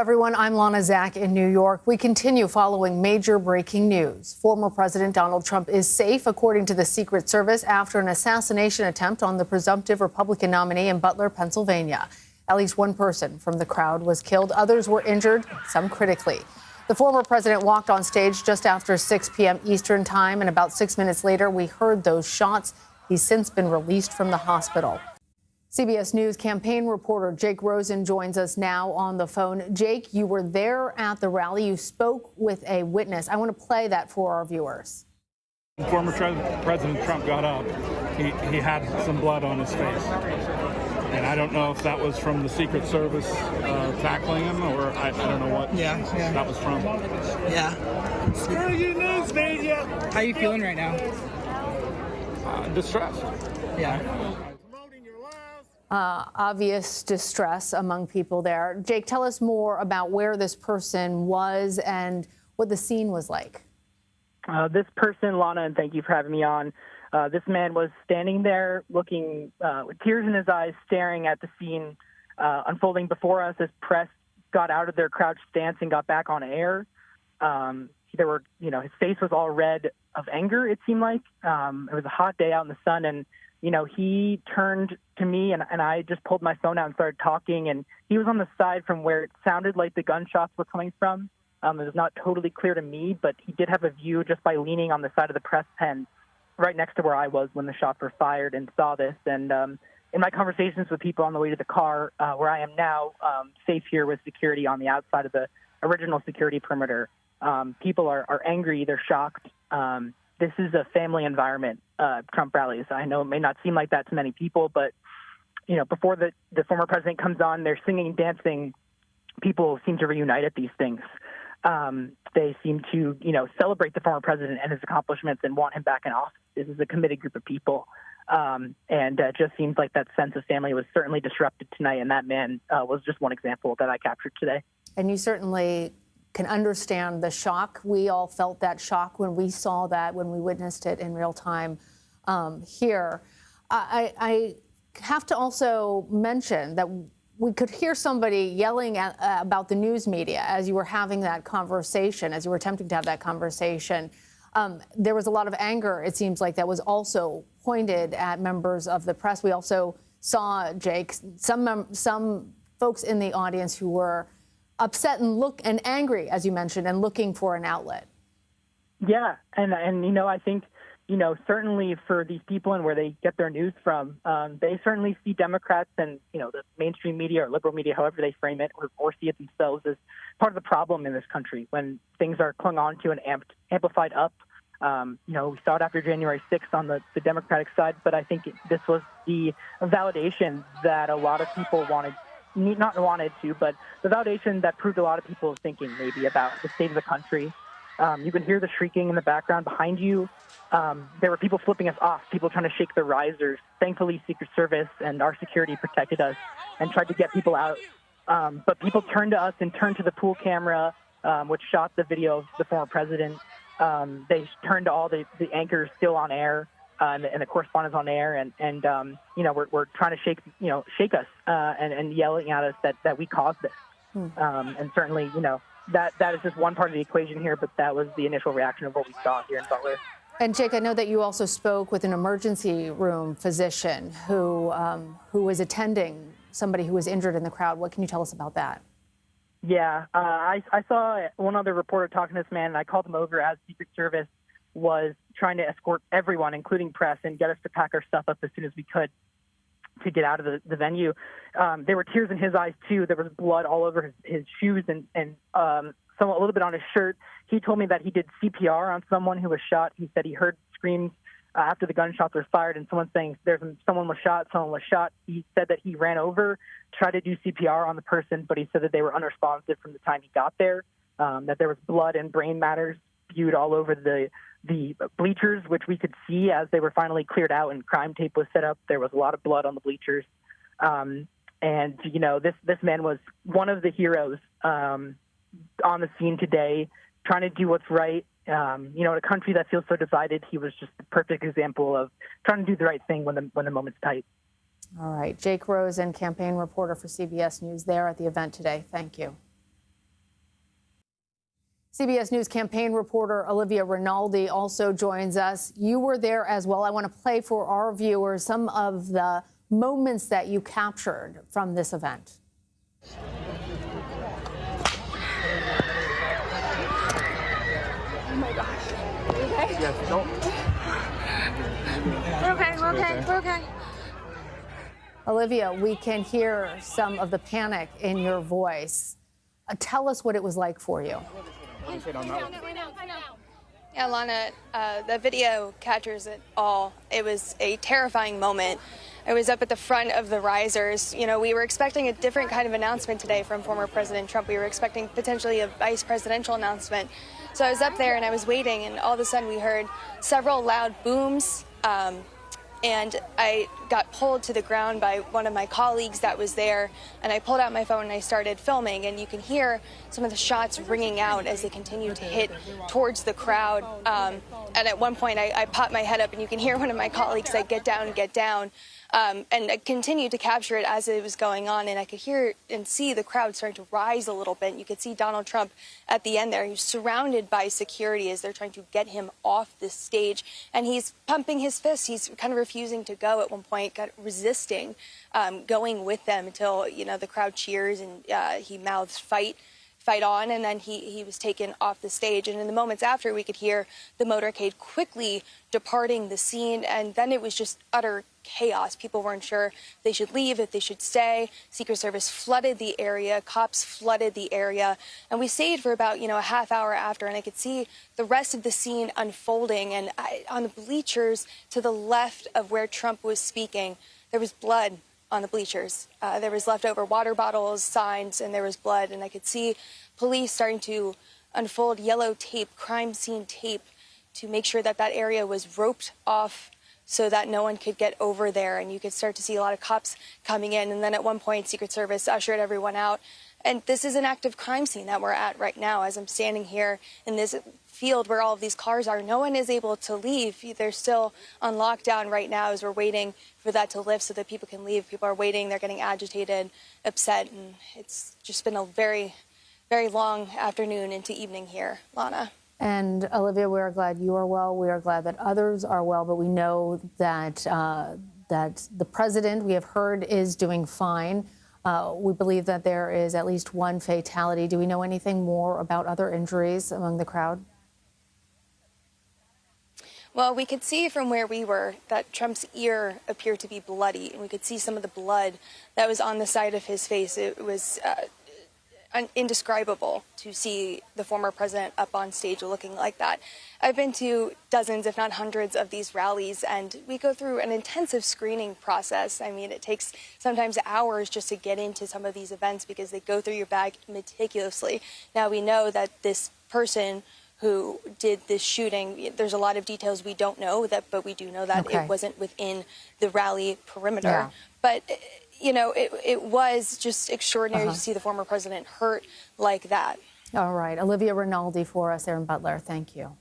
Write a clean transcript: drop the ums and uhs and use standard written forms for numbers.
everyone. I'm Lana Zach in New York. We continue following major breaking news. Former President Donald Trump is safe, according to the Secret Service, after an assassination attempt on the presumptive Republican nominee in Butler, Pennsylvania. At least one person from the crowd was killed. Others were injured, some critically. The former president walked on stage just after 6 p.m. Eastern time, and about 6 minutes later, we heard those shots. He's since been released from the hospital. CBS News campaign reporter Jake Rosen joins us now on the phone. Jake, you were there at the rally. You spoke with a witness. I want to play that for our viewers. Former President Trump got up. He had some blood on his face. And I don't know if that was from the Secret Service tackling him, or I don't know what that was from. Yeah. Screw you, news media! How are you feeling right now? Distressed. Yeah. Obvious distress among people there. Jake, tell us more about where this person was and what the scene was like. This person, Lana, and thank you for having me on. This man was standing there looking with tears in his eyes, staring at the scene unfolding before us as press got out of their crouched stance and got back on air. His face was all red of anger, it seemed like. It was a hot day out in the sun, and he turned to me, and I just pulled my phone out and started talking, and he was on the side from where it sounded like the gunshots were coming from. It was not totally clear to me, but he did have a view just by leaning on the side of the press pen right next to where I was when the shots were fired, and saw this. And in my conversations with people on the way to the car, where I am now, safe here with security on the outside of the original security perimeter, people are angry, they're shocked. This is a family environment, Trump rallies. I know it may not seem like that to many people, but, before the former president comes on, they're singing, dancing. People seem to reunite at these things. They seem to, celebrate the former president and his accomplishments and want him back in office. This is a committed group of people. And it just seems like that sense of family was certainly disrupted tonight. And that man was just one example that I captured today. And you certainly can understand the shock. We all felt that shock when we saw that, when we witnessed it in real time here. I have to also mention that we could hear somebody yelling about the news media as you were having that conversation, as you were attempting to have that conversation. There was a lot of anger, it seems like, that was also pointed at members of the press. We also saw, Jake, some folks in the audience who were upset and angry, as you mentioned, and looking for an outlet. Yeah, and I think, certainly for these people and where they get their news from, they certainly see Democrats and, the mainstream media or liberal media, however they frame it, or see it themselves as part of the problem in this country when things are clung on to and amplified up. We saw it after January 6th on the Democratic side, but I think this was the validation that a lot of people not wanted to, but the validation that proved a lot of people thinking maybe about the state of the country. You can hear the shrieking in the background behind you. There were people flipping us off, people trying to shake the risers. Thankfully, Secret Service and our security protected us and tried to get people out. But people turned to us and turned to the pool camera, which shot the video of the former president. They turned to all the anchors still on air. And the correspondents on air, and we're trying to shake us and yelling at us that we caused this. And certainly, that is just one part of the equation here, but that was the initial reaction of what we saw here in Butler. And Jake, I know that you also spoke with an emergency room physician who was attending somebody who was injured in the crowd. What can you tell us about that? Yeah, I saw one other reporter talking to this man, and I called him over as Secret Service was trying to escort everyone, including press, and get us to pack our stuff up as soon as we could to get out of the venue. There were tears in his eyes, too. There was blood all over his shoes and a little bit on his shirt. He told me that he did CPR on someone who was shot. He said he heard screams after the gunshots were fired and someone saying someone was shot. He said that he ran over, tried to do CPR on the person, but he said that they were unresponsive from the time he got there, that there was blood and brain matters spewed all over the bleachers, which we could see as they were finally cleared out and crime tape was set up. There was a lot of blood on the bleachers. This man was one of the heroes on the scene today, trying to do what's right. In a country that feels so divided, he was just the perfect example of trying to do the right thing when the moment's tight. All right. Jake Rosen, campaign reporter for CBS News, there at the event today. Thank you. CBS News campaign reporter Olivia Rinaldi also joins us. You were there as well. I want to play for our viewers some of the moments that you captured from this event. Oh my gosh. Okay? Yes, don't. We're okay. Olivia, we can hear some of the panic in your voice. Tell us what it was like for you. Yeah, Lana, the video captures it all. It was a terrifying moment. I was up at the front of the risers. You know, we were expecting a different kind of announcement today from former President Trump. We were expecting potentially a vice presidential announcement. So I was up there and I was waiting, and all of a sudden we heard several loud booms. And I got pulled to the ground by one of my colleagues that was there, and I pulled out my phone and I started filming, and you can hear some of the shots ringing out as they continue to hit towards the crowd. And at one point I popped my head up, and you can hear one of my colleagues say, "Get down, get down." And I continued to capture it as it was going on, and I could hear and see the crowd starting to rise a little bit. And you could see Donald Trump at the end there. He's surrounded by security as they're trying to get him off the stage, and he's pumping his fists. He's kind of refusing to go at one point, resisting going with them until, you know, the crowd cheers and he mouths fight on, and then he was taken off the stage. And in the moments after, we could hear the motorcade quickly departing the scene, and then it was just utter chaos. People weren't sure if they should leave, if they should stay. Secret Service flooded the area, cops flooded the area, and we stayed for about, a half hour after, and I could see the rest of the scene unfolding. And on the bleachers to the left of where Trump was speaking, there was blood on the bleachers. There was leftover water bottles, signs, and there was blood. And I could see police starting to unfold yellow tape, crime scene tape, to make sure that that area was roped off so that no one could get over there. And you could start to see a lot of cops coming in. And then at one point, Secret Service ushered everyone out. And this is an active crime scene that we're at right now. As I'm standing here in this field where all of these cars are, no one is able to leave. They're still on lockdown right now as we're waiting for that to lift so that people can leave. People are waiting. They're getting agitated, upset. And it's just been a very, very long afternoon into evening here, Lana. And Olivia, we are glad you are well. We are glad that others are well, but we know that that the president, we have heard, is doing fine. We believe that there is at least one fatality. Do we know anything more about other injuries among the crowd? Well, we could see from where we were that Trump's ear appeared to be bloody, and we could see some of the blood that was on the side of his face. It was indescribable to see the former president up on stage looking like that. I've been to dozens, if not hundreds, of these rallies, and we go through an intensive screening process. I mean, it takes sometimes hours just to get into some of these events because they go through your bag meticulously. Now, we know that this person who did this shooting, there's a lot of details we don't know, but we do know that it wasn't within the rally perimeter. Yeah. But it was just extraordinary to see the former president hurt like that. All right. Olivia Rinaldi for us, Aaron Butler. Thank you.